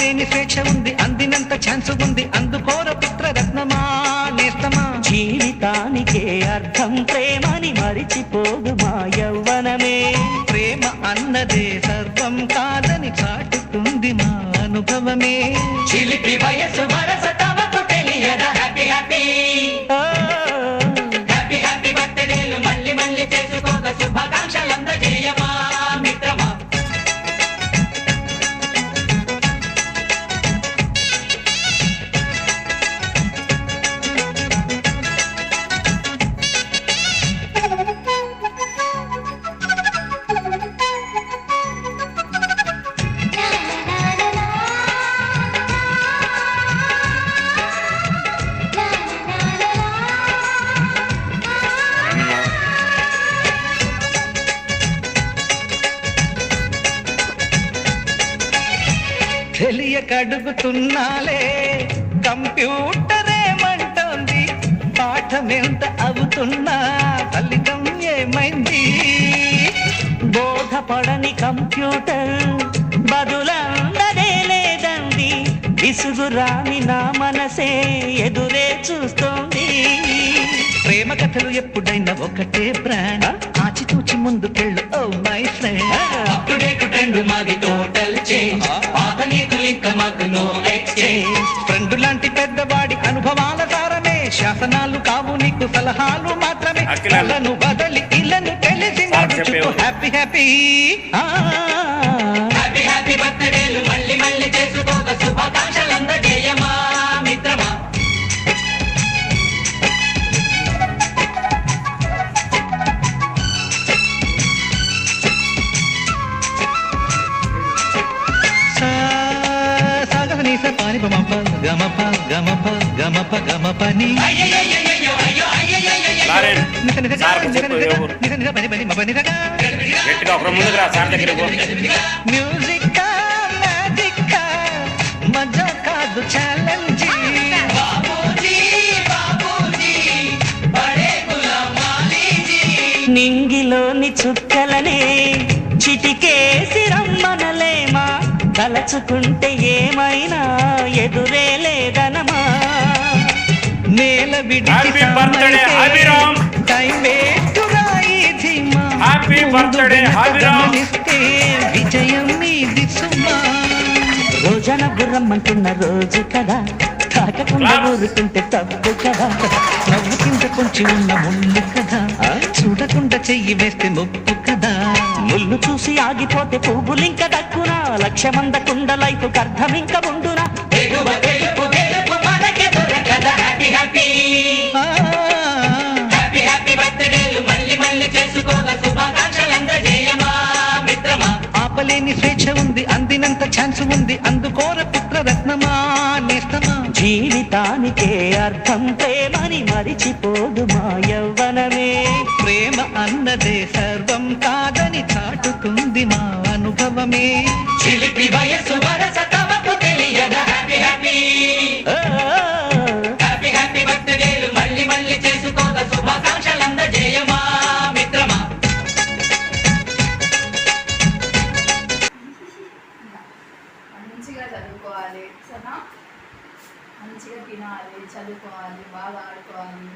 ఆపలేని స్వేచ్ఛ ఉంది, అందినంత ఛాన్స్ ఉంది, అందుకోర పుత్ర రత్నమా నేస్తమా. జీవితానికే అర్థం ప్రేమని మరిచిపోదు మా యవ్వనమే. ప్రేమ అన్నదే సర్వం కాదని చాటుతుంది మా అనుభవమే. చిలిపి వయసు వరస తమకు తెలియదా. హ్యాపీ హ్యాపీ హ్యాపీ హ్యాపీ బర్త్డేలు మళ్ళీ మళ్ళీ చేసుకోక శుభాకాంక్షలందజేయమా మిత్రమా. తెలియక అడుగుతున్నాలే, కంప్యూటర్ ఏమంటోంది, పాఠమెంత అవుతున్నా ఫలితం ఏమైంది. బోధపడని కంప్యూటర్ బదులందరే లేదండి. విసుగురాని నా మనసే ఎదురే చూస్తోంది. ప్రేమ కథలు ఎప్పుడైనా ఒకటే బ్రాండ్, ఆచితూచి ముందుకెళ్ళు oh my friend. Up to date trend మాది టోటల్ చేంజ్, పాత నీతులు ఇంకా మాకు నో ఎక్స్చేంజ్. ఫ్రెండ్ లాంటి పెద్దవాడి అనుభవాల సారమే, శాసనాలు కావు నీకు సలహాలు మాత్రమే. కళ్ళను బదలి ఇళ్ళను తెలిసి నడుచుకో హ్యాపీ హ్యాపీ. హ్యాపీ హ్యాపీ బర్త్డేలు మళ్ళీ మళ్ళీ చేసుకోక శుభాకాంక్షలందజేయమా మిత్రమా. పాని పమప గమప గమప గమప గమపని మ్యూజిక్ మ్యాజిక్ మజా కాదు ఛాలెంజ్. నింగిలోని చుక్కలనే చిటికేసి రమ్మనలేమా. తలచుకుంటే ఏమైనా ఎదురే లేదనమా. నేల విడిచి టైం వేస్తురా ఈ ధీమా. గమనిస్తే విజయం మీది సుమా. రోజన గుర్రమ్మంటున్న రోజు కదా, తాకకుండా ఊరుకుంటే తప్పు కదా. నవ్వు కింద కొంచెం ఉన్న ముళ్ళు కదా, చూడకుండా చెయ్యి వేస్తే ముప్పు కదా. ముళ్ళు చూసి ఆగిపోతే పువ్వులింక దక్కునా. లక్ష్యమందకుండ లైఫ్ అర్థం ఇంక ఉండునా. హ్యాపీ హ్యాపీ హ్యాపీ హ్యాపీ బర్త్డేలు మళ్ళీ మళ్ళీ చేసుకోక శుభాకాంక్షలందజేయమా మిత్రమా. ఆపలేని స్వేచ్ఛ ఉంది, అందినంత ఛాన్స్ ఉంది, అందుకోర పుత్ర రత్నమా నేస్తమా. జీవితానికే అర్థం ప్రేమని మరిచిపోదు మా యవ్వనమే. ప్రేమ అన్నదే సర్వం కాదని చాటుతుంది మా అనుభవమే. చిలిపి వయసు వరస తమకు తెలియదా. హ్యాపీ హ్యాపీ హ్యాపీ హ్యాపీ బర్త్డేలు మళ్ళీ మళ్ళీ చేసుకోక శుభాకాంక్షలందజేయమా మిత్రమా. మంచిగా చదువుకోవాలి సరేనా, మంచిగా తినాలి, చదువుకోవాలి, బాగా ఆడుకోవాలి.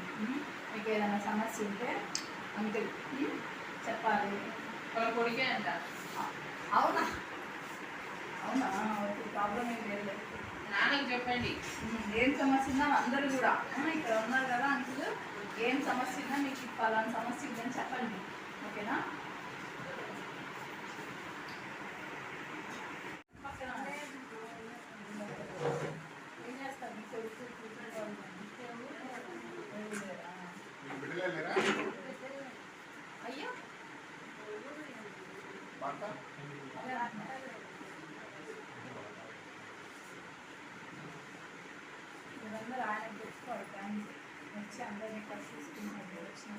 మీకు ఏదైనా సమస్య ఉంటే అంతే చెప్పాలి. కొడుకే అంట. అవునా అవునా ఓకే, ప్రాబ్లం ఏం లేదు. నాన్నకు చెప్పండి ఏం సమస్య ఉన్నా అందరూ కూడా ఇక్కడ ఉన్నారు కదా అంకుల్, ఏం సమస్య ఉన్నా మీకు పలానా సమస్య ఉందని చెప్పండి ఓకేనా. ఏం చేస్తారు మీ కొడుకు అయ్యో మీరందరూ ఆయన తెచ్చుకోవాలి టైం వచ్చి అందరినీ కలిసి తీసుకుంటారు వచ్చిన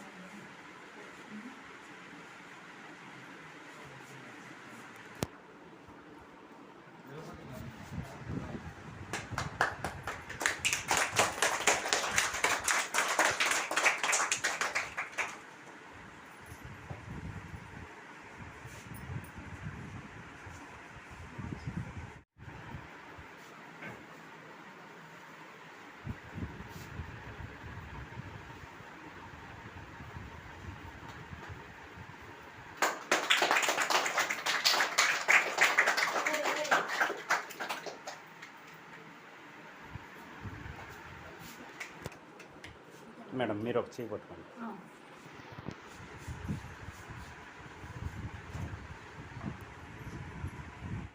మేడం మీరు ఒక చేయి పట్టుకోండి. ఆ.